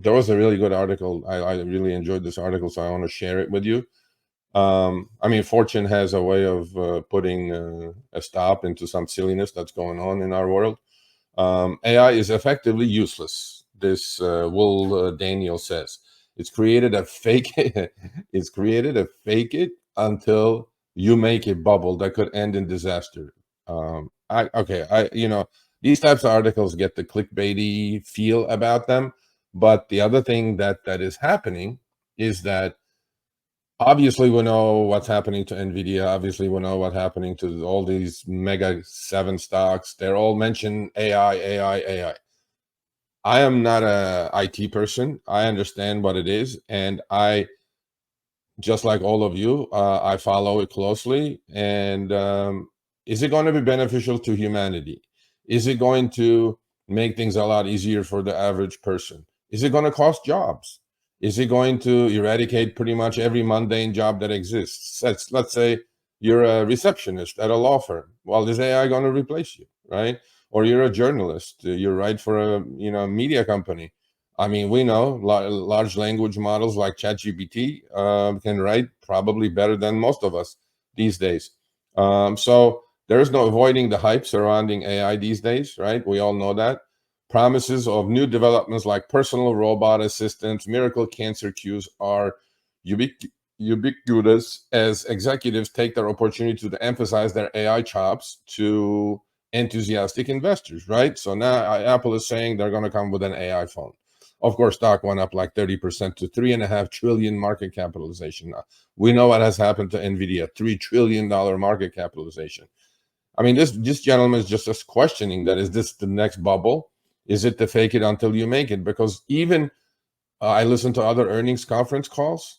There was a really good article. I really enjoyed this article, so I want to share it with you. I mean, Fortune has a way of putting a stop into some silliness that's going on in our world. AI is effectively useless. This Will Daniel says it's created a fake. It's created a fake it until you make a bubble that could end in disaster. These types of articles get the clickbaity feel about them, but the other thing that is happening is that obviously we know what's happening to Nvidia. Obviously we know what's happening to all these mega 7 stocks. They're all mentioning AI. I am not a IT person. I understand what it is, and I, just like all of you, I follow it closely. And is it going to be beneficial to humanity? Is it going to make things a lot easier for the average person? Is it going to cost jobs? Is it going to eradicate pretty much every mundane job that exists? Let's say you're a receptionist at a law firm. Well, is AI going to replace you, right? Or you're a journalist. You write for a media company. I mean, we know large language models like ChatGPT can write probably better than most of us these days. So there is no avoiding the hype surrounding AI these days, right? We all know that. Promises of new developments like personal robot assistants, miracle cancer cures are ubiquitous as executives take their opportunity to emphasize their AI chops to enthusiastic investors, right? So now Apple is saying they're going to come with an AI phone. Of course, stock went up like 30% to $3.5 trillion market capitalization. Now, we know what has happened to Nvidia, $3 trillion market capitalization. I mean, this gentleman is just questioning that. Is this the next bubble? Is it to fake it until you make it? Because even I listen to other earnings conference calls.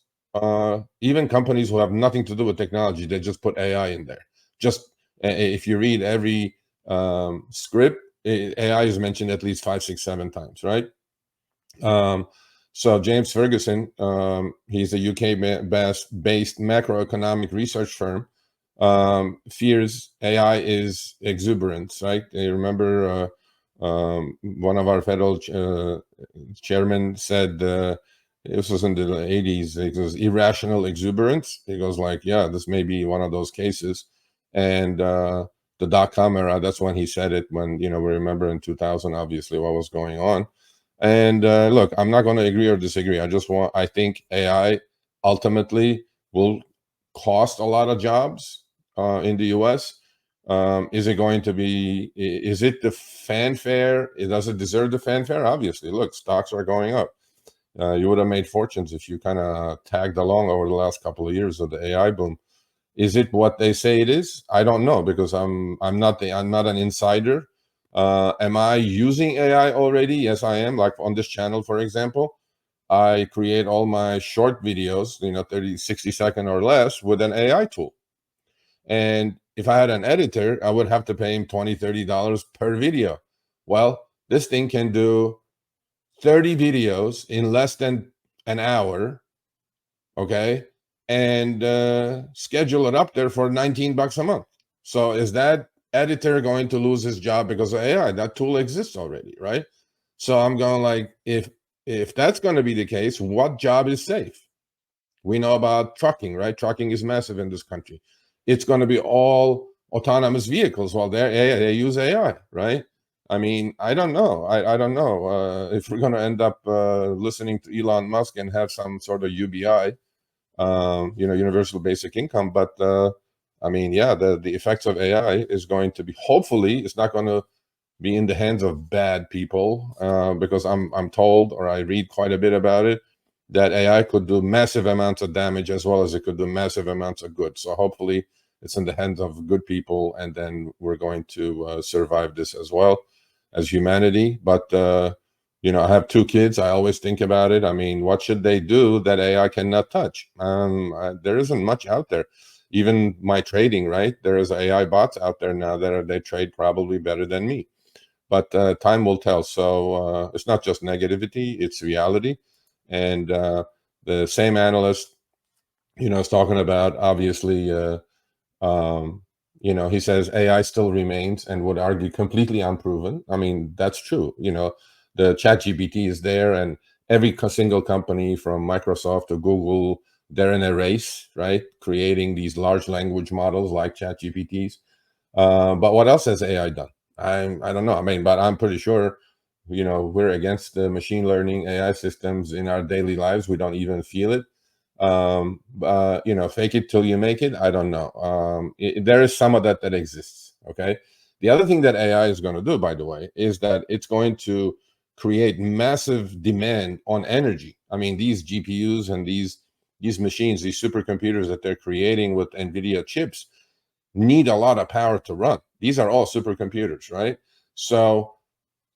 Even companies who have nothing to do with technology, they just put AI in there. Just if you read every script, AI is mentioned at least 5, 6, 7 times, right? So James Ferguson, he's a UK-based macroeconomic research firm, fears AI is exuberance, right? You remember one of our federal chairman said, this was in the 80s, it was irrational exuberance. He goes like, yeah, this may be one of those cases. And the dot-com era, that's when he said it, when, we remember in 2000, obviously, what was going on. And look, I'm not going to agree or disagree. I think AI ultimately will cost a lot of jobs in the US. Is it going to be, is it the fanfare? Does it deserve the fanfare? Obviously, look, stocks are going up. You would have made fortunes if you kind of tagged along over the last couple of years of the AI boom. Is it what they say it is? I don't know, because I'm not an insider. Am I using AI already? Yes, I am. Like on this channel, for example, I create all my short videos, 30, 60 second or less, with an AI tool. And if I had an editor, I would have to pay him $20, $30 per video. Well, this thing can do 30 videos in less than an hour, okay, and schedule it up there for $19 a month. So is that editor going to lose his job because of AI? That tool exists already, right? So I'm going like, if that's going to be the case, what job is safe? We know about trucking, right? Trucking is massive in this country. It's going to be all autonomous vehicles. Well, they use AI, right? I mean, I don't know. I don't know if we're going to end up listening to Elon Musk and have some sort of UBI, universal basic income. But I mean, yeah, the effects of AI is going to be, hopefully, it's not going to be in the hands of bad people, because I'm told, or I read quite a bit about it, that AI could do massive amounts of damage as well as it could do massive amounts of good. So hopefully it's in the hands of good people, and then we're going to survive this as well as humanity. But I have 2 kids. I always think about it. I mean, what should they do that AI cannot touch? There isn't much out there. Even my trading, right? There is AI bots out there now that they trade probably better than me. But time will tell. So it's not just negativity, it's reality. And the same analyst, is talking about, obviously, he says AI still remains and would argue completely unproven. I mean, that's true. The chat GPT is there, and every single company from Microsoft to Google, they're in a race, right? Creating these large language models like ChatGPTs. But what else has AI done? I don't know. I mean, but I'm pretty sure, we're against the machine learning AI systems in our daily lives. We don't even feel it. Fake it till you make it. I don't know. There is some of that exists. Okay. The other thing that AI is going to do, by the way, is that it's going to create massive demand on energy. I mean, these GPUs and these machines, these supercomputers that they're creating with NVIDIA chips, need a lot of power to run. These are all supercomputers, right? So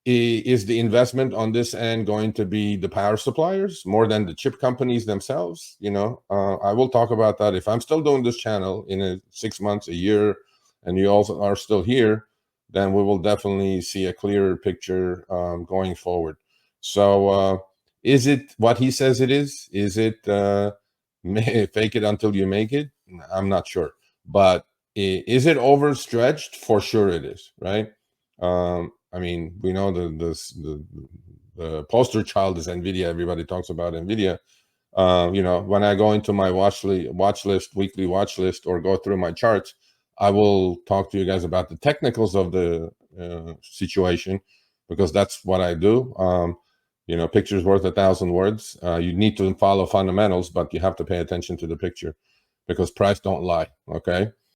is the investment on this end going to be the power suppliers more than the chip companies themselves? I will talk about that if I'm still doing this channel in 6 months, a year, and you also are still here. Then we will definitely see a clearer picture going forward. So is it what he says it is? Is it fake it until you make it? I'm not sure, but is it overstretched? For sure it is, right? I mean, we know the poster child is NVIDIA. Everybody talks about NVIDIA. When I go into my weekly watch list, or go through my charts, I will talk to you guys about the technicals of the situation, because that's what I do. Picture's worth 1,000 words. You need to follow fundamentals, but you have to pay attention to the picture, because price don't lie. Okay.